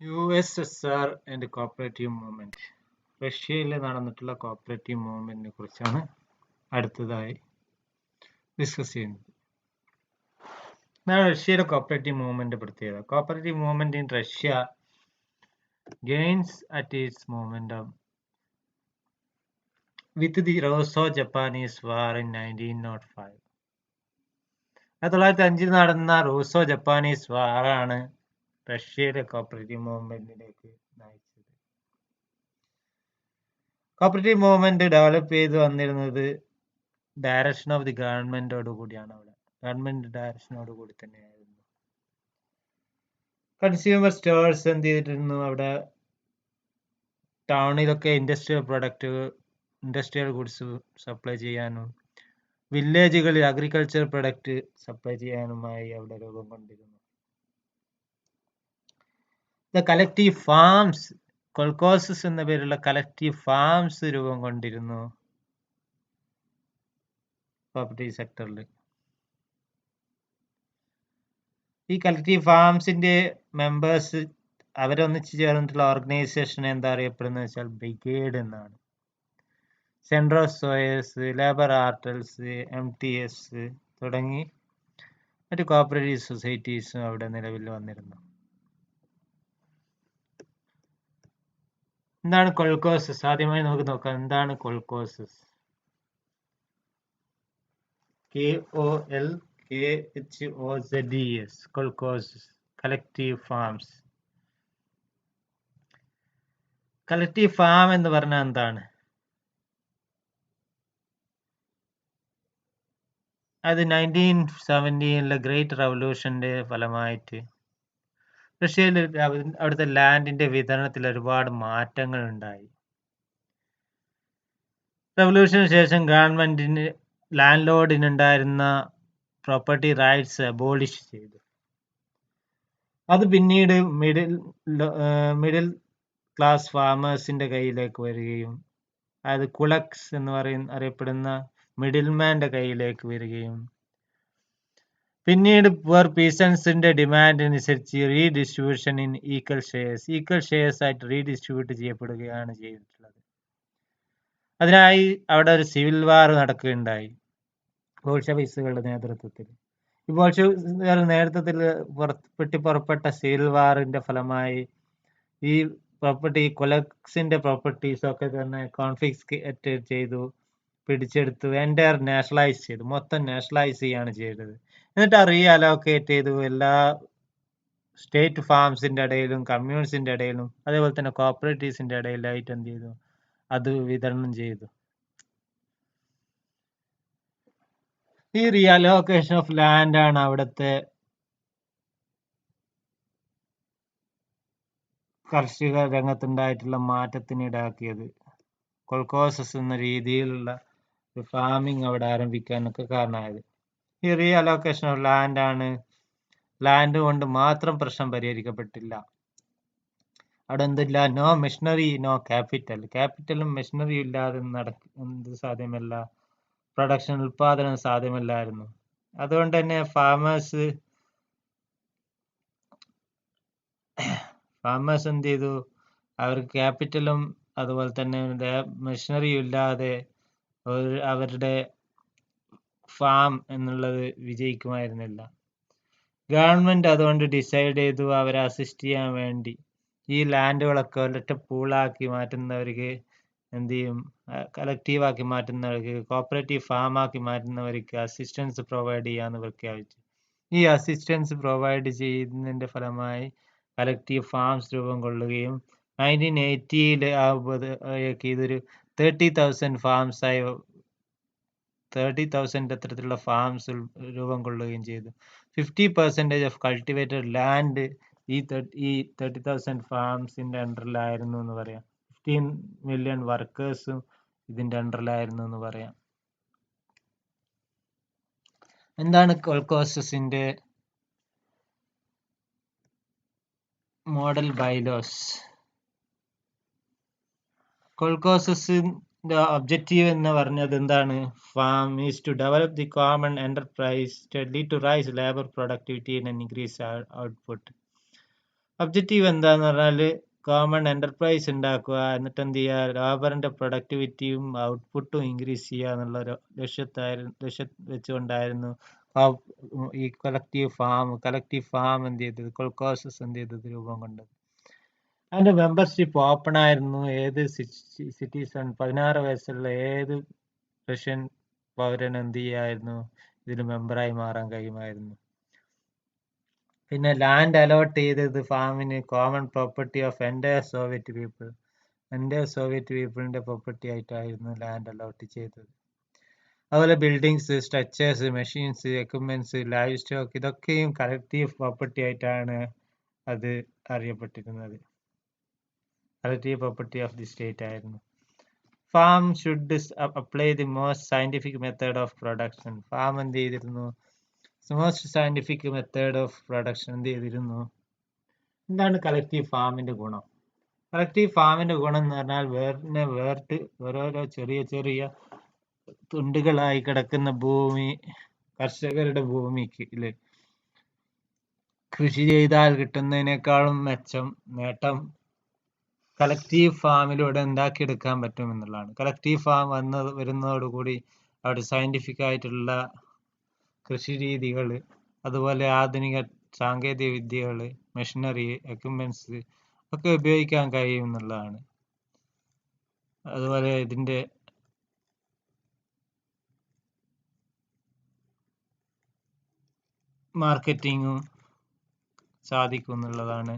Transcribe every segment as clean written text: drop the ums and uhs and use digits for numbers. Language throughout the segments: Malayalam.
USSR and cooperative movement. റഷ്യയിൽ നടന്നിട്ടുള്ള കോപ്പറേറ്റീവ് മൂവ്മെന്റിനെ കുറിച്ചാണ് അടുത്തതായി ഡിസ്കസ് ചെയ്യുന്നത്. റഷ്യയുടെ കോപ്പറേറ്റീവ് മൂവ്മെന്റ് പ്രത്യേകത. Cooperative movement in Russia gains at its momentum with the Russo-Japanese War in 1905. 1905 നടന്ന റൂസോ ജപ്പാനീസ് വാറാണ് റഷ്യയുടെ കോപ്പറേറ്റീവ് മൂവ്മെന്റിലേക്ക് നയിച്ചത്. കോപ്പറേറ്റീവ് മൂവ്മെന്റ് ഡെവലപ്പ് ചെയ്ത് വന്നിരുന്നത് ഡയറക്ഷൻ ഓഫ് ദി ഗവൺമെന്റോട് കൂടിയാണ്. അവിടെ ഗവൺമെന്റ് ഡയറക്ഷനോട് കൂടി തന്നെയായിരുന്നു. കൺസ്യൂമർ സ്റ്റോഴ്സ് എന്ത് ചെയ്തിട്ടിരുന്നു, അവിടെ ടൗണിലൊക്കെ ഇൻഡസ്ട്രിയൽ ഗുഡ്സ് സപ്ലൈ ചെയ്യാനും വില്ലേജുകളിൽ അഗ്രികൾച്ചർ പ്രൊഡക്റ്റ് സപ്ലൈ ചെയ്യാനുമായി അവിടെ രൂപം കൊണ്ടിരുന്നു. ദ കളക്റ്റീവ് ഫാംസ്, കൊൾക്കോസസ് എന്ന പേരുള്ള കളക്റ്റീവ് ഫാംസ് രൂപം കൊണ്ടിരുന്നു പ്രോപ്പർട്ടി സെക്ടറിൽ. ഈ കളക്റ്റീവ് ഫാംസിന്റെ മെമ്പേഴ്സ് അവരൊന്നിച്ച് ചേർന്നിട്ടുള്ള ഓർഗനൈസേഷൻ എന്താ അറിയപ്പെടുന്നത് വെച്ചാൽ ബ്രിഗേഡ് എന്നാണ്. സെൻട്രൽ സോയേഴ്സ്, ലേബർ ആർട്ടൽസ്, MTS തുടങ്ങി മറ്റ് കോപ്പറേറ്റീവ് സൊസൈറ്റീസും അവിടെ നിലവിൽ വന്നിരുന്നു. എന്താണ് കൊൾക്കോസസ്? ആദ്യമായി നമുക്ക് നോക്കാം എന്താണ് kolkhozes. KOLKHOZES, kolkhozes, collective farms. Collective farm എന്ന് പറഞ്ഞാൽ എന്താണ്? അത് 1917 ഗ്രേറ്റ് റവല്യൂഷന്റെ ഫലമായിട്ട് റഷ്യയിൽ അവിടുത്തെ ലാൻഡിന്റെ വിതരണത്തിൽ ഒരുപാട് മാറ്റങ്ങൾ ഉണ്ടായി. റവല്യൂഷന് ശേഷം ഗവൺമെന്റിന് ലാൻഡ് ലോഡിനുണ്ടായിരുന്ന പ്രോപ്പർട്ടി റൈറ്റ്സ് അബോളിഷ് ചെയ്തു. അത് പിന്നീട് മിഡിൽ ക്ലാസ് ഫാമേഴ്സിന്റെ കയ്യിലേക്ക് വരികയും അത് കുളക്സ് എന്ന് അറിയപ്പെടുന്ന മിഡിൽമാന്റെ കയ്യിലേക്ക് വരികയും പിന്നീട് പുവർ പീസൻസിന്റെ ഡിമാൻഡ് അനുസരിച്ച് റീഡിസ്ട്രിബ്യൂഷൻ ഇൻ ഈക്വൽ ഷെയർസ് ആയിട്ട് റീഡിസ്ട്രിബ്യൂട്ട് ചെയ്യപ്പെടുകയാണ് ചെയ്തിട്ടുള്ളത്. അതിനായി അവിടെ ഒരു സിവിൽ വാർ നടക്കുകയുണ്ടായി ബോൾഷെവിക്സുകളുടെ നേതൃത്വത്തിൽ. ഈ ബോൾഷെവിക്സുകളുടെ നേതൃത്വത്തിൽ പുറപ്പെട്ട സിവിൽ വാറിന്റെ ഫലമായി ഈ കൊലക്സിന്റെ പ്രോപ്പർട്ടീസ് ഒക്കെ തന്നെ കോൺഫിസ്കേറ്റ് ചെയ്തു, പിടിച്ചെടുത്തു, എൻ്റയർ നാഷണലൈസ് ചെയ്തു, മൊത്തം നാഷണലൈസ് ചെയ്യാണ് ചെയ്തത്. എന്നിട്ട് റീ അലോക്കേറ്റ് ചെയ്തു എല്ലാ സ്റ്റേറ്റ് ഫാംസിന്റെ ഇടയിലും കമ്മ്യൂൺസിന്റെ ഇടയിലും അതേപോലെ തന്നെ കോപ്പറേറ്റീവ്സിന്റെ ഇടയിലായിട്ട് എന്ത് ചെയ്തു, അത് വിതരണം ചെയ്തു. ഈ റീ അലോക്കേഷൻ ഓഫ് ലാൻഡ് ആണ് അവിടുത്തെ കാർഷിക രംഗത്തുണ്ടായിട്ടുള്ള മാറ്റത്തിന് ഇടാക്കിയത്. കൊൾക്കോസസ് എന്ന രീതിയിലുള്ള ഫാമിംഗ് അവിടെ ആരംഭിക്കാനൊക്കെ കാരണമായത് ഈ റീ അലോക്കേഷൻ ഓഫ് ലാൻഡ് ആണ്. ലാൻഡ് കൊണ്ട് മാത്രം പ്രശ്നം പരിഹരിക്കപ്പെട്ടില്ല. അവിടെ എന്തില്ല, നോ മെഷീനറി നോ ക്യാപിറ്റൽ. ക്യാപിറ്റലും മെഷീനറിയും ഇല്ലാതെ എന്ത് സാധ്യമല്ല, പ്രൊഡക്ഷൻ ഉൽപാദനം സാധ്യമല്ലായിരുന്നു. അതുകൊണ്ട് തന്നെ ഫാമേഴ്സ് എന്ത് ചെയ്തു, അവർക്ക് ക്യാപിറ്റലും അതുപോലെ തന്നെ മെഷീനറിയും ഇല്ലാതെ അവരുടെ ഫാം എന്നുള്ളത് വിജയിക്കുമായിരുന്നില്ല. ഗവൺമെന്റ് അതുകൊണ്ട് ഡിസൈഡ് ചെയ്തു അവരെ അസിസ്റ്റ് ചെയ്യാൻ വേണ്ടി ഈ ലാൻഡുകളൊക്കെ ഒരൊറ്റ പൂളാക്കി മാറ്റുന്നവർക്ക് എന്ത് ചെയ്യും, കളക്റ്റീവാക്കി മാറ്റുന്നവർക്ക്, കോപ്പറേറ്റീവ് ഫാമാക്കി മാറ്റുന്നവർക്ക് അസിസ്റ്റൻസ് പ്രൊവൈഡ് ചെയ്യാന്ന് പ്രഖ്യാപിച്ചു. ഈ അസിസ്റ്റൻസ് പ്രൊവൈഡ് ചെയ്യുന്നതിന്റെ ഫലമായി കളക്റ്റീവ് ഫാംസ് രൂപം കൊള്ളുകയും 1980 ഇതൊരു 30,000 ഫാംസായി 30,000 അത്തരത്തിലുള്ള ഫാംസ് രൂപം കൊള്ളുകയും ചെയ്തു. 50% ഓഫ് കൾട്ടിവേറ്റഡ് ലാൻഡ് ഈ 30,000 ഫാംസിന്റെ അണ്ടറിലായിരുന്നു എന്ന് പറയാം. 15 മില്യൺ വർക്കേഴ്സും ഇതിന്റെ അണ്ടറിലായിരുന്നു എന്ന് പറയാം. എന്താണ് കൊൾക്കോസസിന്റെ മോഡൽ ബൈലോസ്? കൊൾക്കോസസിന്റെ ഒബ്ജക്റ്റീവ് എന്ന് പറഞ്ഞത് എന്താണ്? Farm is to develop the common enterprise study to raise labour productivity and increase output. Objective എന്താന്ന് പറഞ്ഞാല് കോമൺ എന്റർപ്രൈസ് ഉണ്ടാക്കുക, എന്നിട്ട് എന്ത് ചെയ്യുക, ലേബറിന്റെ പ്രൊഡക്ടിവിറ്റിയും ഔട്ട്പുട്ടും ഇൻക്രീസ് ചെയ്യുക എന്നുള്ള ഒരു ലക്ഷ്യം വെച്ചുകൊണ്ടായിരുന്നു ഈ കളക്റ്റീവ് ഫാം എന്ത് ചെയ്തത്, കൊൾക്കോസസ് എന്ത് ചെയ്തത്, രൂപം കൊണ്ടത്. അതിന്റെ മെമ്പർഷിപ്പ് ഓപ്പൺ ആയിരുന്നു. ഏത് സിറ്റിസൺ 16 വയസ്സുള്ള ഏത് റഷ്യൻ പൗരൻ എന്ത് ചെയ്യായിരുന്നു, ഇതിന് മെമ്പറായി മാറാൻ കഴിയുമായിരുന്നു. പിന്നെ ലാൻഡ് അലോട്ട് ചെയ്തത് ഫാമിന് common property of entire Soviet പീപ്പിളിന്റെ പ്രോപ്പർട്ടി ആയിട്ടായിരുന്നു ലാൻഡ് അലോട്ട് ചെയ്തത്. അതുപോലെ buildings, structures, machines, equipments, livestock, ഇതൊക്കെയും കളക്റ്റീവ് പ്രോപ്പർട്ടി ആയിട്ടാണ് അത് അറിയപ്പെട്ടിരുന്നത്. Collective property of the state ആയിരുന്നു. Farm should apply the most scientific method of production. Farm എന്ത് ചെയ്തിരുന്നു, most scientific method of production എന്ത് ചെയ്തിരുന്നു. എന്താണ് കളക്റ്റീവ് ഫാമിന്റെ ഗുണം? കളക്റ്റീവ് ഫാമിന്റെ ഗുണം എന്ന് പറഞ്ഞാൽ ഓരോരോ ചെറിയ ചെറിയ തുണ്ടുകളായി കിടക്കുന്ന ഭൂമി, കർഷകരുടെ ഭൂമിക്ക് കൃഷി ചെയ്താൽ കിട്ടുന്നതിനേക്കാളും നേട്ടം കളക്റ്റീവ് ഫാമിലൂടെ ഉണ്ടാക്കിയെടുക്കാൻ പറ്റും എന്നുള്ളതാണ്. കളക്റ്റീവ് ഫാം വരുന്നതോടുകൂടി അവിടെ സയന്റിഫിക് ആയിട്ടുള്ള കൃഷി രീതികൾ, അതുപോലെ ആധുനിക സാങ്കേതിക വിദ്യകൾ, മെഷീനറി, എക്യുപ്മെന്റ്സ് ഒക്കെ ഉപയോഗിക്കാൻ കഴിയും എന്നുള്ളതാണ്. അതുപോലെ ഇതിന്റെ മാർക്കറ്റിങ്ങും സാധിക്കും എന്നുള്ളതാണ്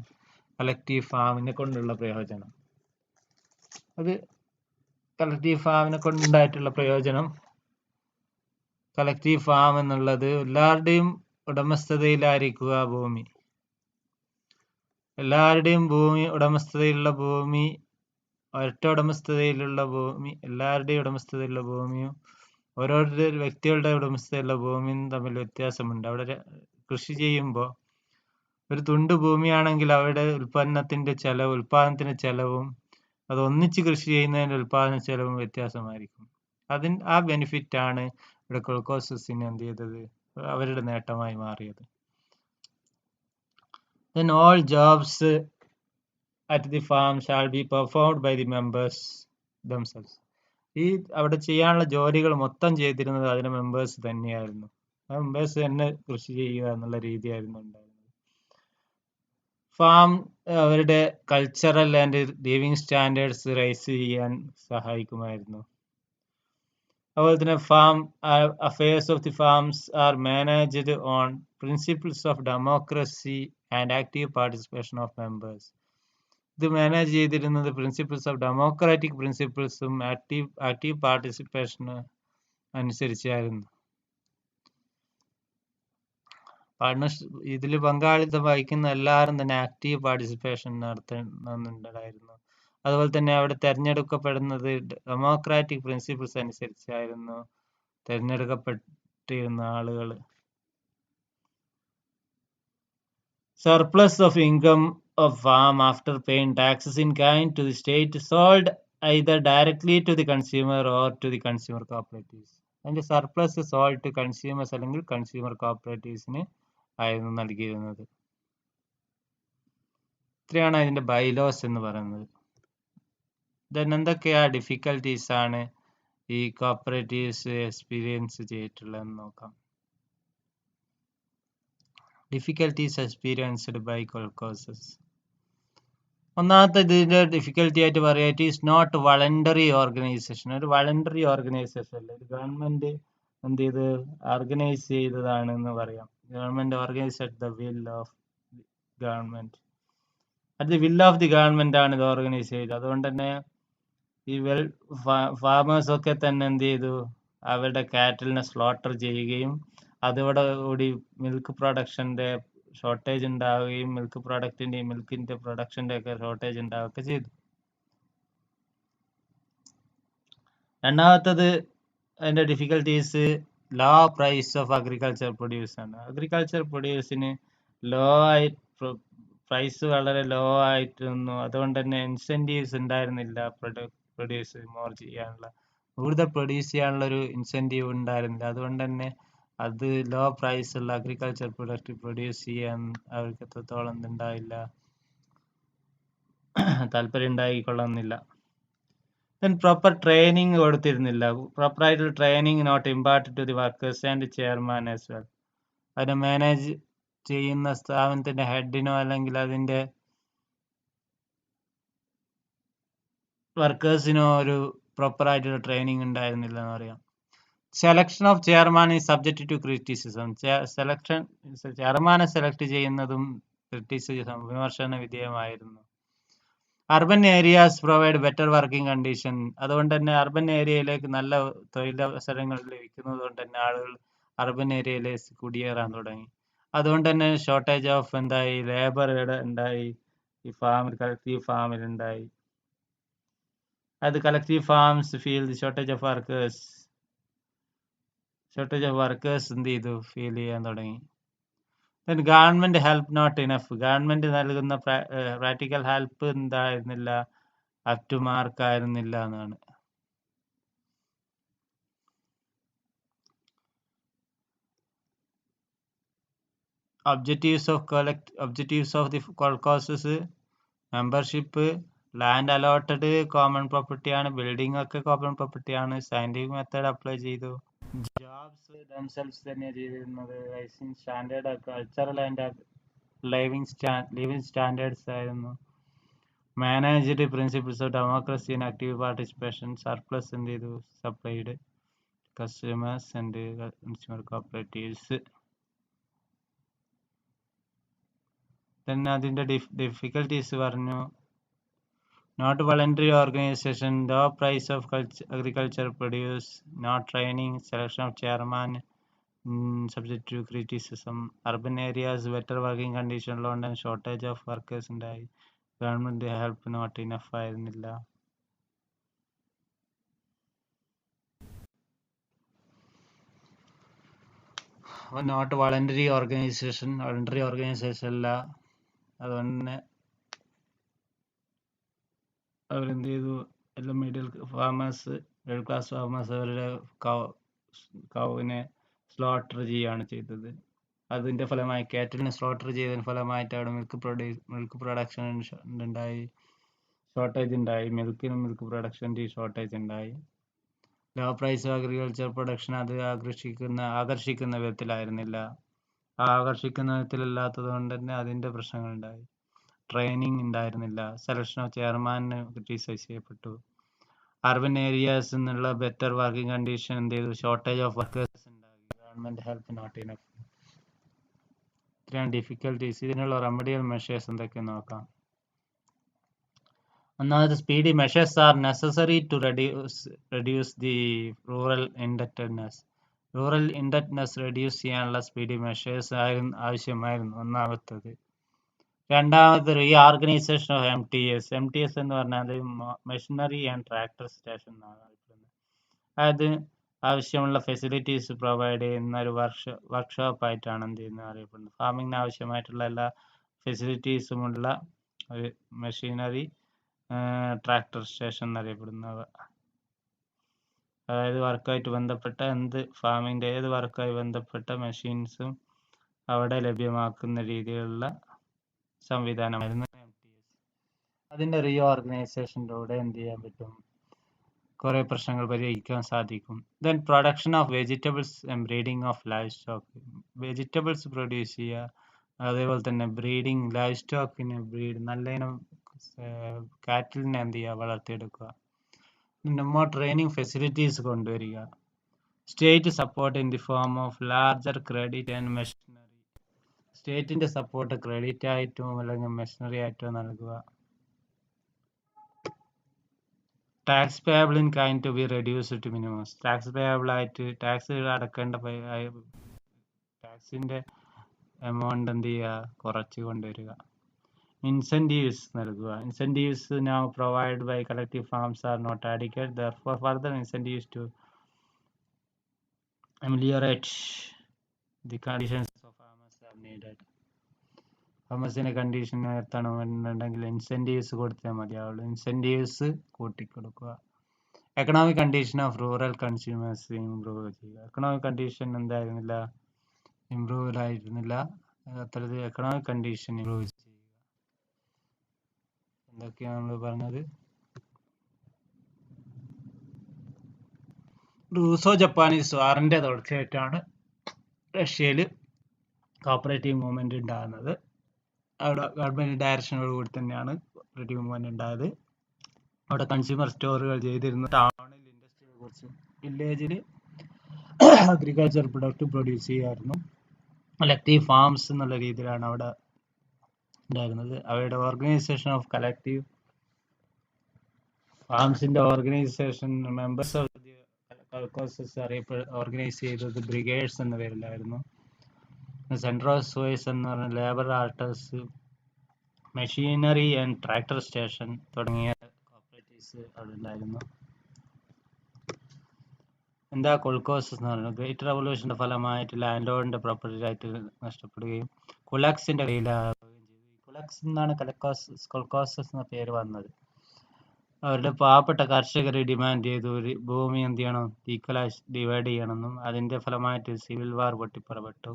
കളക്റ്റീവ് ഫാമിനെ കൊണ്ടുള്ള പ്രയോജനം. കളക്റ്റീവ് ഫാമിനെ കൊണ്ടുണ്ടായിട്ടുള്ള പ്രയോജനം, കളക്റ്റീവ് ഫാം എന്നുള്ളത് എല്ലാവരുടെയും ഉടമസ്ഥതയിലായിരിക്കുക ഭൂമി. എല്ലാവരുടെയും ഉടമസ്ഥതയിലുള്ള ഭൂമി, ഒരൊറ്റ ഉടമസ്ഥതയിലുള്ള ഭൂമി, എല്ലാവരുടെയും ഉടമസ്ഥതയിലുള്ള ഭൂമിയും ഓരോരുത്തരുടെ വ്യക്തികളുടെ ഉടമസ്ഥതയിലുള്ള ഭൂമിയും തമ്മിൽ വ്യത്യാസമുണ്ട്. അവിടെ കൃഷി ചെയ്യുമ്പോൾ ഒരു തുണ്ട് ഭൂമിയാണെങ്കിൽ അവിടെ ഉൽപ്പാദനത്തിന്റെ ചെലവും അത് ഒന്നിച്ച് കൃഷി ചെയ്യുന്നതിന്റെ ഉൽപ്പാദന ചെലവും വ്യത്യാസമായിരിക്കും. ആ ബെനിഫിറ്റ് ആണ് ഇവിടെ കൊൾക്കോസസിന് എന്ത് ചെയ്തത്, അവരുടെ നേട്ടമായി മാറിയത്. Then all jobs at the farm shall be performed by the members themselves. ഈ അവിടെ ചെയ്യാനുള്ള ജോലികൾ മൊത്തം ചെയ്തിരുന്നത് അതിന്റെ മെമ്പേഴ്സ് തന്നെയായിരുന്നു. ആ മെമ്പേഴ്സ് തന്നെ കൃഷി ചെയ്യുക എന്നുള്ള രീതിയായിരുന്നു ഉണ്ടായിരുന്നത്. ഫാം അവരുടെ cultural and living standards raise ചെയ്യാൻ സഹായിക്കുമായിരുന്നു. അതുപോലെ തന്നെ affairs of the farms are managed on principles of democracy and active participation of members. ഇത് മാനേജ് ചെയ്തിരുന്നത് പ്രിൻസിപ്പിൾസ് ഓഫ് ഡെമോക്രാറ്റിക് പ്രിൻസിപ്പിൾസും ആക്റ്റീവ് പാർട്ടിസിപ്പേഷനും അനുസരിച്ചായിരുന്നു. ഇതിൽ പങ്കാളിത്തം വഹിക്കുന്ന എല്ലാവരും തന്നെ ആക്റ്റീവ് പാർട്ടിസിപ്പേഷൻ നടത്തുന്നുണ്ടായിരുന്നു. അതുപോലെ തന്നെ അവിടെ തെരഞ്ഞെടുക്കപ്പെടുന്നത് ഡെമോക്രാറ്റിക് പ്രിൻസിപ്പിൾസ് അനുസരിച്ചായിരുന്നു തെരഞ്ഞെടുക്കപ്പെട്ടിരുന്ന ആളുകൾ. Surplus of income of farm after paying taxes in kind to the state sold either directly to the consumer or to the consumer cooperatives. അതിന്റെ സർപ്ലസ് സോൾഡ് ടു കൺസ്യൂമേഴ്സ് അല്ലെങ്കിൽ കൺസ്യൂമർ കോപ്പറേറ്റീവ്സിന് ആയിരുന്നു നൽകിയിരുന്നത്. ഇത്രയാണ് അതിന്റെ ബൈലോസ് എന്ന് പറയുന്നത്. ദെൻ എന്തൊക്കെയാ ഡിഫിക്കൽട്ടീസ് ആണ് ഈ കോപ്പറേറ്റീവ്സ് എക്സ്പീരിയൻസ് ചെയ്തിട്ടുള്ളതെന്ന് നോക്കാം. Difficulties experienced by kolkhozes. ഒന്നാമത്തെ ഇതിന്റെ ഡിഫിക്കൽട്ടി ആയിട്ട് പറയാം, it is not voluntary organisation. ഒരു വളണ്ടറി ഓർഗനൈസേഷൻ അല്ല, ഇത് ഗവൺമെന്റ് എന്ത് ചെയ്ത് ഓർഗനൈസ് ചെയ്തതാണെന്ന് പറയാം. Government organise at the will of government. At the will of the government ആണ് ഇത് ഓർഗനൈസ് ചെയ്തത്. അതുകൊണ്ട് തന്നെ ഈ ഫാമേഴ്സ് ഒക്കെ തന്നെ എന്ത് ചെയ്തു, അവരുടെ കാറ്റലിനെ സ്ലോട്ടർ ചെയ്യുകയും അതോടെ കൂടി മിൽക്ക് പ്രൊഡക്ഷന്റെ ഷോർട്ടേജ് ഉണ്ടാവുകയും മിൽക്കിന്റെ പ്രൊഡക്ഷന്റെ ഒക്കെ ഷോർട്ടേജ് ഉണ്ടാവുകയൊക്കെ ചെയ്തു. രണ്ടാമത്തത് അതിന്റെ difficulties low price of agriculture produce ആണ്. അഗ്രികൾച്ചർ പ്രൊഡ്യൂസിന് പ്രൈസ് വളരെ ലോ ആയിരുന്നു. അതുകൊണ്ട് തന്നെ ഇൻസെന്റീവ്സ് ഉണ്ടായിരുന്നില്ല പ്രൊഡ്യൂസ് മോർ ചെയ്യാനുള്ള, കൂടുതൽ പ്രൊഡ്യൂസ് ചെയ്യാനുള്ള ഒരു ഇൻസെന്റീവ് ഉണ്ടായിരുന്നില്ല. അതുകൊണ്ട് തന്നെ അത് ലോ പ്രൈസ് ഉള്ള അഗ്രികൾച്ചർ പ്രൊഡക്റ്റ് പ്രൊഡ്യൂസ് ചെയ്യാൻ അവർക്ക് എത്രത്തോളം ഉണ്ടായില്ല, താല്പര്യം ഉണ്ടായിക്കൊള്ളുന്നില്ല. ദെൻ പ്രോപ്പർ ട്രെയിനിങ് കൊടുത്തിരുന്നില്ല. പ്രോപ്പറായിട്ടുള്ള training not imparted to the workers and chairman as well. അതിനെ മാനേജ് ചെയ്യുന്ന സ്ഥാപനത്തിന്റെ ഹെഡിനോ അല്ലെങ്കിൽ അതിന്റെ വർക്കേഴ്സിനോ ഒരു പ്രോപ്പറായിട്ടുള്ള ട്രെയിനിങ് ഉണ്ടായിരുന്നില്ല എന്ന് പറയാം. Selection of chairman is subject to criticism. ചെയർമാനെ സെലക്ട് ചെയ്യുന്നതും ക്രിറ്റിസിസം, വിമർശന വിധേയമായിരുന്നു. Urban areas provide better working condition. അതുകൊണ്ട് തന്നെ അർബൻ ഏരിയയിലേക്ക് നല്ല തൊഴിലവസരങ്ങൾ ലഭിക്കുന്നത് കൊണ്ട് തന്നെ ആളുകൾ അർബൻ ഏരിയയിലേക്ക് കുടിയേറാൻ തുടങ്ങി. അതുകൊണ്ട് തന്നെ ഷോർട്ടേജ് ഓഫ് എന്തായി, ലേബർ ഉണ്ടായി, ഈ ഫാമിൽ കളക്റ്റീവ് ഫാമിൽ ഉണ്ടായി. അത് collective farms feel the shortage of workers എന്ത് ചെയ്തു, ഫീൽ ചെയ്യാൻ തുടങ്ങി. Then government help not enough. Government നൽകുന്ന പ്രാക്ടിക്കൽ ഹെൽപ്പ് എന്തായിരുന്നില്ല, അപ് ടു മാർക്ക് ആയിരുന്നില്ല എന്നാണ്. Objectives of the kolkhozes: membership, land allotted common property ആണ്, ബിൽഡിംഗ് ഒക്കെ കോമൺ പ്രോപ്പർട്ടി ആണ്, സയന്റിഫിക് മെത്തേഡ് അപ്ലൈ ചെയ്തു, ജോബ്സ് ദംസെൽസ് തന്നെ ചെയ്തിരുന്നത്, raising standard cultural and living standards ആയിരുന്നു, managed principles of democracy and active participation, surplus എന്ത് ചെയ്തു, supplied customers and consumer cooperatives. തന്നെ അതിൻ്റെ ഡിഫിക്കൽട്ടീസ് പറഞ്ഞു. Not voluntary organisation, low price of agriculture produce, not training, selection of chairman subject to criticism, urban areas better working condition ഉള്ളതുകൊണ്ട് ഷോർട്ടേജ് ഓഫ് വർക്കേഴ്സ് ഉണ്ടായി, ഗവൺമെന്റ് ഹെൽപ്പ് നോട്ട് ഇനഫ് ആയിരുന്നില്ല. നോട്ട് വളണ്ടറി ഓർഗനൈസേഷൻ അല്ല, അതുകൊണ്ട് തന്നെ അവരെന്ത് ചെയ്തു, എല്ലാം മിഡിൽ ക്ലാസ് ഫാമേഴ്സ് അവരുടെ കൗവിനെ സ്ലോട്ടർ ചെയ്യുകയാണ് ചെയ്തത്. അതിൻ്റെ ഫലമായി കാറ്റലിനെ സ്ലോട്ടർ ചെയ്തതിന് ഫലമായിട്ട് അവിടെ മിൽക്ക് പ്രൊഡക്ഷൻ ഉണ്ടായി, ഷോർട്ടേജ് ഉണ്ടായി, മിൽക്ക് പ്രൊഡക്ഷൻ്റെ ഷോർട്ടേജ് ഉണ്ടായി. Low price of agriculture production അത് ആകർഷിക്കുന്ന വിധത്തിലായിരുന്നില്ല. ആകർഷിക്കുന്ന വിധത്തിലല്ലാത്തത് കൊണ്ട് തന്നെ അതിൻ്റെ പ്രശ്നങ്ങളുണ്ടായി. ട്രെയിനിങ് ഉണ്ടായിരുന്നില്ല. സെലക്ഷൻ ഓഫ് ചെയർമാൻ ക്രിറ്റിസൈസ് ചെയ്യപ്പെട്ടു. അർബൻ ഏരിയാസ് എന്നുള്ള ബെറ്റർ വർക്കിംഗ് കണ്ടീഷൻ എന്ത് ചെയ്തു, ഷോർട്ടേജ് ഓഫ് വർക്കേഴ്സ് ഉണ്ടായി, ഗവൺമെന്റ് ഹെൽപ്പ് നോട്ട് ഇനഫ്. ഇത്രയാണ് ഡിഫിക്കൽട്ടീസ്. ഇതിനുള്ള റെമഡിയൽ മെഷേഴ്സ് എന്തൊക്കെയെന്ന് നോക്കാം. ഒന്നാമത് speedy measures are necessary to reduce the rural indebtedness. Reduce ചെയ്യാനുള്ള സ്പീഡി മെഷേഴ്സ് ആവശ്യമായിരുന്നു, ഒന്നാമത്തത്. രണ്ടാമത് റീ ഓർഗനൈസേഷൻ ഓഫ് MTS എന്ന് പറഞ്ഞാൽ മെഷീനറി ആൻഡ് ട്രാക്ടർ സ്റ്റേഷൻ എന്നാണ് അറിയപ്പെടുന്നത്. അത് ആവശ്യമുള്ള ഫെസിലിറ്റീസ് പ്രൊവൈഡ് ചെയ്യുന്ന ഒരു വർക്ക്ഷോപ്പ് ആയിട്ടാണ് എന്ത് ചെയ്യുന്നത് അറിയപ്പെടുന്നത്. ഫാമിങ്ങിന് ആവശ്യമായിട്ടുള്ള എല്ലാ ഫെസിലിറ്റീസുമുള്ള ഒരു മെഷീനറി ട്രാക്ടർ സ്റ്റേഷൻ എന്നറിയപ്പെടുന്നവ. അതായത് വർക്കായിട്ട് ബന്ധപ്പെട്ട ഫാമിൻ്റെ ഏത് വർക്കായി ബന്ധപ്പെട്ട മെഷീൻസും അവിടെ ലഭ്യമാക്കുന്ന രീതിയിലുള്ള സംവിധാനമായിരുന്നു MTS. അതിൻ്റെ റീ ഓർഗനൈസേഷനിലൂടെ എന്ത് ചെയ്യാൻ പറ്റും, കുറേ പ്രശ്നങ്ങൾ പരിഹരിക്കാൻ സാധിക്കും. Then production of vegetables and breeding of live stock. Vegetables produce ചെയ്യുക, അതേപോലെ തന്നെ ബ്രീഡിങ്, ലൈവ് സ്റ്റോക്കിന് നല്ല ഇനം കാറ്റിലിനെ എന്ത് ചെയ്യുക, വളർത്തിയെടുക്കുക. നമ്മൾ ട്രെയിനിങ് ഫെസിലിറ്റീസ് കൊണ്ടുവരിക. State support in the form of larger credit and machinery. സ്റ്റേറ്റിന്റെ സപ്പോർട്ട് ക്രെഡിറ്റ് ആയിട്ടും അല്ലെങ്കിൽ മെഷീനറി ആയിട്ടും നൽകുക. Tax payable in kind to be reduced to minimum. Tax payable ആയിട്ട് ടാക്സ് അടക്കേണ്ട ടാക്സിന്റെ എമൗണ്ട് എന്ത് ചെയ്യുക, കുറച്ച് കൊണ്ടുവരിക. ഇൻസെൻറ്റീവ്സ് നൽകുക. Incentives now provided by collective farms are not adequate. Therefore, further incentives to ameliorate the conditions of farmers are needed. ഫാമേഴ്സിൻ്റെ കണ്ടീഷൻ ഉയർത്തണമെന്നുണ്ടെങ്കിൽ ഇൻസെൻറ്റീവ്സ് കൊടുത്താൽ മതിയാവുള്ളൂ. ഇൻസെൻറ്റീവ്സ് കൂട്ടിക്കൊടുക്കുക. Economic condition of rural consumers improve ചെയ്യുക. എക്കണോമിക് കണ്ടീഷൻ എന്തായിരുന്നില്ല, ഇംപ്രൂവ് ആയിരുന്നില്ല. അത്തരത്തിൽ എക്കണോമിക് കണ്ടീഷൻ ഇംപ്രൂവ് ചെയ്യുക. ഇതൊക്കെയാണ് നമ്മൾ പറഞ്ഞത്. റൂസോ ജപ്പാനീസ് വാറിന്റെ തുടർച്ചയായിട്ടാണ് റഷ്യയിൽ കോപ്പറേറ്റീവ് മൂവ്മെന്റ് ഉണ്ടാകുന്നത്. അവിടെ ഗവൺമെന്റ് ഡയറക്ഷനോട് കൂടി തന്നെയാണ് കോപ്പറേറ്റീവ് മൂവ്മെന്റ് ഉണ്ടായത്. അവിടെ കൺസ്യൂമർ സ്റ്റോറുകൾ ചെയ്തിരുന്നു. ടൗണിൽ ഇൻഡസ്ട്രിയെ കുറിച്ചും വില്ലേജിൽ അഗ്രികൾച്ചർ പ്രൊഡക്റ്റ് പ്രൊഡ്യൂസ് ചെയ്യായിരുന്നു. കളക്റ്റീവ് ഫാംസ് എന്നുള്ള രീതിയിലാണ് അവിടെ ഉണ്ടായിരുന്നത്. അവയുടെ ഓർഗനൈസേഷൻ ഓഫ് കളക്റ്റീവ് ഫാംസിന്റെ ഓർഗനൈസേഷൻ മെമ്പേഴ്സ് ഓഫ് ഓർഗനൈസ് ചെയ്തത് ബ്രിഗേഡ്സ് എന്ന പേരിലായിരുന്നു. സെൻട്രോസ് സോയ്സ് എന്ന് പറഞ്ഞ labour artels, machinery and tractor station തുടങ്ങിയ കോപ്പറേറ്റീവ്സ് അവിടെ ഉണ്ടായിരുന്നു. എന്താ കൊൾക്കോസസ് എന്ന് പറയുന്നത്? ഗ്രേറ്റ് റവല്യൂഷന്റെ ഫലമായിട്ട് ലാൻഡ് ലോഡിന്റെ പ്രോപ്പർട്ടി റൈറ്റ് നഷ്ടപ്പെടുകയും കുലക്സിന്റെ കയ്യിലാവുകയും ചെയ്തു. കുലക്സ് എന്നാണ് കൊൾക്കോസസ് എന്ന പേര് വന്നത്. അവരുടെ പാവപ്പെട്ട കർഷകർ ഡിമാൻഡ് ചെയ്തു ഒരു ഭൂമി എന്ത് ചെയ്യണം, ഈക്വലായി ഡിവൈഡ് ചെയ്യണമെന്നും. അതിന്റെ ഫലമായിട്ട് സിവിൽ വാർ പൊട്ടിപ്പുറപ്പെട്ടു.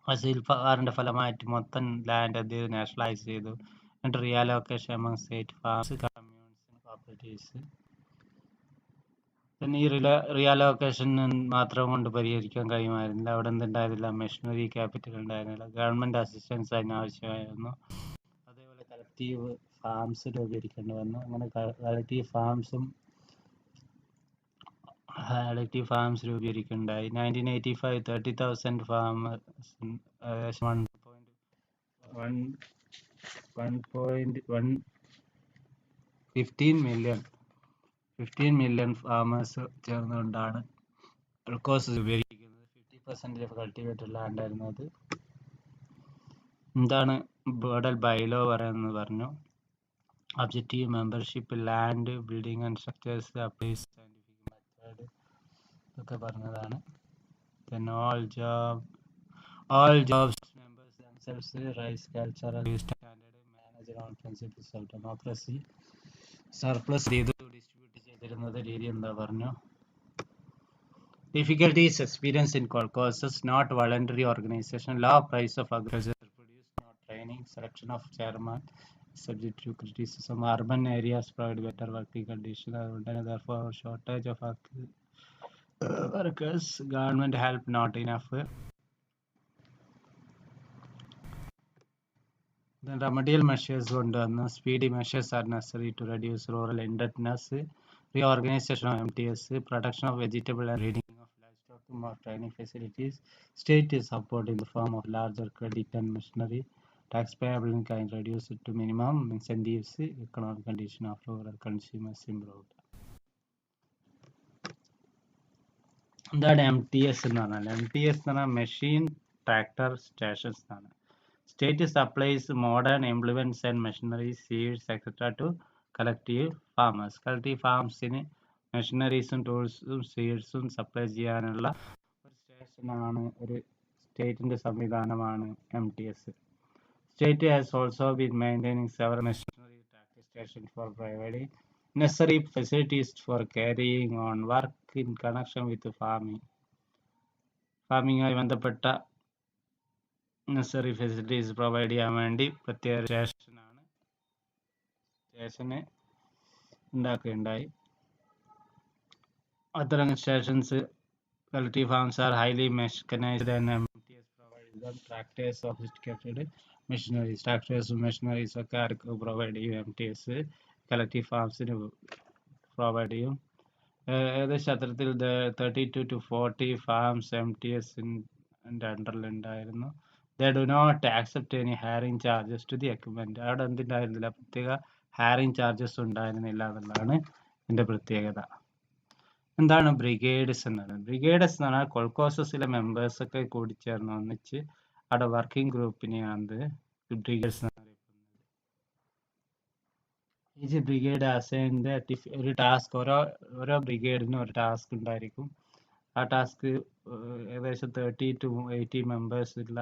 ആ സിവിൽ വാറിന്റെ ഫലമായിട്ട് മൊത്തം ലാൻഡ് അത് നാഷണലൈസ് ചെയ്തു. എന്നിട്ട് reallocation among state farms, communes, cooperatives. പിന്നെ ഈ റിയാലോക്കേഷൻ മാത്രം കൊണ്ട് പരിഹരിക്കാൻ കഴിയുമായിരുന്നില്ല. അവിടെ എന്തുണ്ടായിരുന്നില്ല, മെഷീനറി ക്യാപിറ്റൽ ഉണ്ടായിരുന്നില്ല. ഗവൺമെന്റ് അസിസ്റ്റൻസ് അതിന് ആവശ്യമായിരുന്നു. അതേപോലെ കളക്റ്റീവ് ഫാംസ് രൂപീകരിക്കേണ്ടി വന്നു. അങ്ങനെ കളക്റ്റീവ് ഫാംസ് രൂപീകരിക്കുകയുണ്ടായി. 1985 30,000 ഫാമേഴ്സ്, 15 മില്യൺ ഫാമേഴ്സ് ചേർന്നുകൊണ്ടാണ് കൊൾക്കോസ് രൂപീകരിക്കുന്നത്. 50% കൾട്ടിവേറ്റഡ് ലാൻഡ് ആയിരുന്നു അത്. എന്താണ് ബോർഡൽ ബൈലോ പറയുന്നത് പറഞ്ഞു. Objective membership, land, building and structures, applies scientific method ഇതൊക്കെ പറഞ്ഞതാണ്. Then all jobs members themselves rise cultural standard, manage on principles of democracy. Surplus ചെയ്ത് ഡിസ്ട്രിബ്യൂട്ട് ചെയ്തിരുന്നത് രീതി എന്താ പറഞ്ഞു. Difficulties experienced in Caucasus, not voluntary organization, low price of agriculture produce, not training, selection of chairman subject to criticism, urban areas provide better working conditions, therefore shortage of workers, government help not enough. Then remedial measures കൊണ്ടുവന്നു. Speedy measures are necessary to reduce rural indebtedness, reorganization of MTS, production of vegetable and breeding of livestock, more training facilities, state support in the form of larger credit and machinery, tax payable in kind reduced to minimum, incentives, economic condition of rural consumers improved. എന്താണ് MTS എന്ന് പറഞ്ഞാൽ? MTS എന്ന് പറഞ്ഞാൽ മെഷീൻ ട്രാക്ടർ സ്റ്റേഷൻസ് എന്നാണ്. State supplies modern implements and machineries, seeds etcetera to collective farmers. Collective ഫാംസിന് മെഷീനറീസും ടൂൾസും സീഡ്സും സപ്ലൈ ചെയ്യാനുള്ള ഒരു സ്റ്റേഷനാണ്, ഒരു സ്റ്റേറ്റിന്റെ സംവിധാനമാണ് MTS. State has also been maintaining several machinery tractor stations for providing necessary facilities for carrying on work in connection with farming. ഫാമിങ്ങുമായി ബന്ധപ്പെട്ട നെസറി ഫെസിലിറ്റീസ് പ്രൊവൈഡ് ചെയ്യാൻ വേണ്ടി പ്രത്യേക സ്റ്റേഷന് ഉണ്ടാക്കുകയുണ്ടായി. അത്തരം stations collective farms are highly mechanised and MTS provide them tractors, sophisticated machineries. ട്രാക്ടേഴ്സും മെഷീനറീസും ഒക്കെ ആർക്ക് പ്രൊവൈഡ് ചെയ്യും? MTS കളക്റ്റീവ് ഫാംസിന് പ്രൊവൈഡ് ചെയ്യും. ഏകദേശം അത്തരത്തിൽ 32 to 40 ഫാംസ് MTS അണ്ടറിൽ ഉണ്ടായിരുന്നു. They do not accept any hiring charges to the equipment. അവിടെ എന്തുണ്ടായിരുന്നില്ല, പ്രത്യേക ഹയറിംഗ് ചാർജസ് ഉണ്ടായിരുന്നില്ല എന്നുള്ളതാണ് ഇതിന്റെ പ്രത്യേകത. എന്താണ് ബ്രിഗേഡ്സ് എന്നാണ്? ബ്രിഗേഡ്സ് എന്ന് പറഞ്ഞാൽ കൊൾക്കോസസിലെ മെമ്പേഴ്സ് ഒക്കെ കൂടിച്ചേർന്ന് ഒന്നിച്ച് അവിടെ വർക്കിംഗ് ഗ്രൂപ്പിനെയാണ് ബ്രിഗേഡ്സ് എന്നറിയപ്പെടുന്നത്. ഈച്ച് ബ്രിഗേഡ് അസൈൻഡ് ഒരു ടാസ്ക്, ഓരോ ബ്രിഗേഡിനും ഒരു ടാസ്ക് ഉണ്ടായിരിക്കും. ആ ടാസ്ക് ഏകദേശം 30 to 80 മെമ്പേഴ്സ് ഉള്ള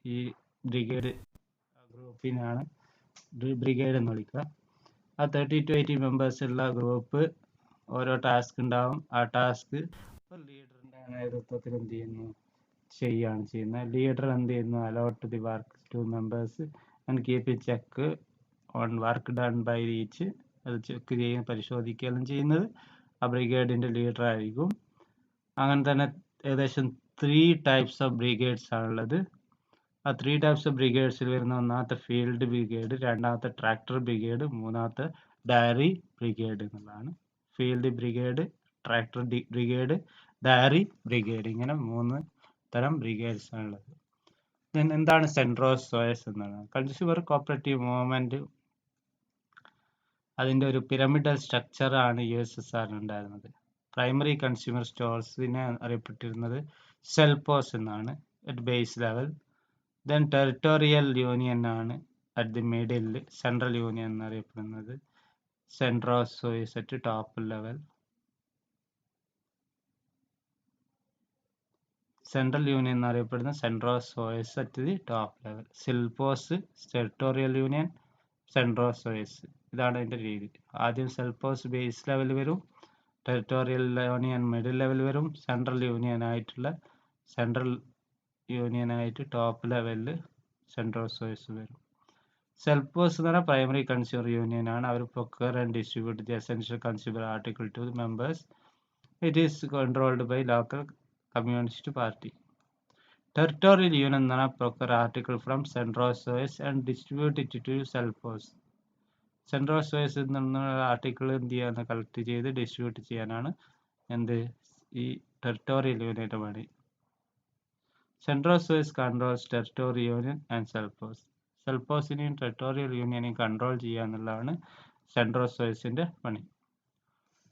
ഈ ബ്രിഗേഡ് ഗ്രൂപ്പിനാണ് ബ്രിഗേഡ് എന്ന് വിളിക്കുക. ആ 30 to 80 മെമ്പേഴ്സ് ഉള്ള ഗ്രൂപ്പ് ഓരോ ടാസ്ക് ഉണ്ടാവും. ആ ടാസ്ക് ഒരു ലീഡറിന്റെ നേതൃത്വത്തിൽ എന്ത് ചെയ്യുന്നു, ചെയ്യുകയാണ് ചെയ്യുന്നത്. ലീഡർ എന്ത് ചെയ്യുന്നു, allot the work to members and keep check on work done by each, അത് ചെക്ക് ചെയ്യുകയും പരിശോധിക്കുകയും ചെയ്യുന്നത് ആ ബ്രിഗേഡിൻ്റെ ലീഡർ ആയിരിക്കും. അങ്ങനെ തന്നെ ഏകദേശം 3 ടൈപ്സ് ഓഫ് ബ്രിഗേഡ്സ് ആണുള്ളത്. ആ 3 ടൈപ്സ് ഓഫ് ബ്രിഗേഡ്സിൽ വരുന്ന ഒന്നാമത്തെ ഫീൽഡ് ബ്രിഗേഡ്, രണ്ടാമത്തെ ട്രാക്ടർ ബ്രിഗേഡ്, മൂന്നാമത്തെ ഡയറി ബ്രിഗേഡ് എന്നുള്ളതാണ്. Field brigade, tractor brigade, dairy brigade, ഇങ്ങനെ 3 തരം ബ്രിഗേഡ്സ് ആണുള്ളത്. എന്താണ് സെൻട്രൽ സോഴ്സ് എന്നാണ്? കൺസ്യൂമർ കോപ്പറേറ്റീവ് മൂവ്മെന്റ്, അതിൻ്റെ ഒരു പിരമിഡൽ സ്ട്രക്ചറാണ് USSR ഉണ്ടായിരുന്നത്. പ്രൈമറി കൺസ്യൂമർ സ്റ്റോഴ്സിനെ അറിയപ്പെട്ടിരുന്നത് സെൽപോസ് എന്നാണ് at base level. Then territorial union ആണ് at the middle, central union എന്നറിയപ്പെടുന്നത്. Centrosoyuz at top level. Central union എന്നറിയപ്പെടുന്ന Centrosoyuz at the top level. Selpos, territorial union, സെൻട്രോസോയിസ്, ഇതാണ് അതിൻ്റെ രീതി. ആദ്യം സെൽപോസ് ബേസ് ലെവൽ വരും, ടെറിട്ടോറിയൽ യൂണിയൻ മിഡിൽ ലെവൽ വരും, സെൻട്രൽ യൂണിയൻ ആയിട്ട് ടോപ്പ് ലെവലിൽ സെൻട്രോസോയിസ് വരും. സെൽപോസ് എന്ന് പറഞ്ഞാൽ പ്രൈമറി കൺസ്യൂമർ യൂണിയൻ ആണ്. അവർ procure and distribute the essential consumer article to the members. It is controlled by local Communist Party. Territorial union എന്ന് പറഞ്ഞാൽ procure article from Centrosoyuz and distribute it to selpos. സെൻട്രോസോയിസിൽ നിന്നുള്ള ആർട്ടിക്കിൾ എന്ത് ചെയ്യാൻ കളക്ട് ചെയ്ത് ഡിസ്ട്രിബ്യൂട്ട് ചെയ്യാനാണ് ഈ ടെറിട്ടോറിയൽ യൂണിയൻ്റെ പണി. Centrosoyuz controls territorial union and selpos. സെൽപോസിനെയും ടെറിട്ടോറിയൽ യൂണിയനെയും കൺട്രോൾ ചെയ്യുക എന്നുള്ളതാണ് സെൻട്രോസോയിസിൻ്റെ പണി.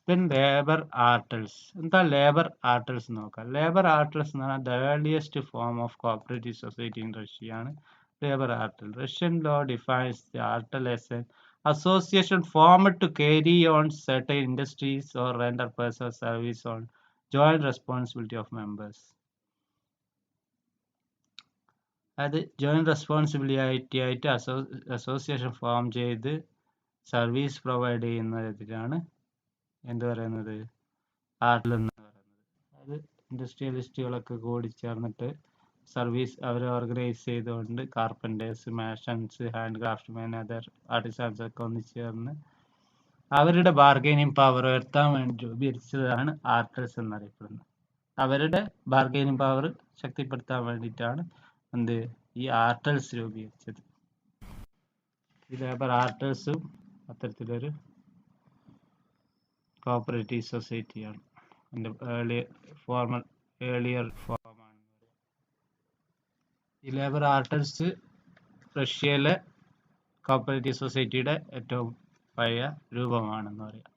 Then labour artels. എന്താ ലേബർ ആർട്ടൽസ് നോക്കാം. ലേബർ ആർട്ടൽസ് എന്ന് പറഞ്ഞാൽ the earliest form of cooperative society in റഷ്യയാണ് labour artel. Russian law defines the artel as an association formed to carry on certain industries or render personal service on joint responsibility of members. അത് ജോയിന്റ് റെസ്പോൺസിബിലിറ്റി ആയിട്ട് അസോസിയേഷൻ ഫോം ചെയ്ത് സർവീസ് പ്രൊവൈഡ് ചെയ്യുന്നതിനാണ് എന്ത് പറയുന്നത്, ആർട്ടൽ എന്ന് പറയുന്നത്. അത് ഇൻഡസ്ട്രിയലിസ്റ്റുകളൊക്കെ കൂടി ചേർന്നിട്ട് സർവീസ് അവർ ഓർഗനൈസ് ചെയ്തുകൊണ്ട് carpenters, masons, hand craftsman, other artisans ഒക്കെ ഒന്നിച്ചേർന്ന് അവരുടെ ബാർഗൈനിങ് പവർ ഉയർത്താൻ വേണ്ടി രൂപീകരിച്ചതാണ് ആർട്ടൽസ് എന്നറിയപ്പെടുന്നത്. അവരുടെ ബാർഗൈനിങ് പവർ ശക്തിപ്പെടുത്താൻ വേണ്ടിയിട്ടാണ് ഈ ആർട്ടൽസ് രൂപീകരിച്ചത്. ഈ ലേബർ ആർട്ടൽസും അത്തരത്തിലൊരു കോപ്പറേറ്റീവ് സൊസൈറ്റിയാണ്. അതിൻ്റെ ഏർലിയർ ഫോമാണ്. ഈ ലേബർ ആർട്ടൽസ് റഷ്യയിലെ കോപ്പറേറ്റീവ് സൊസൈറ്റിയുടെ ഏറ്റവും പഴയ രൂപമാണെന്ന് പറയാം.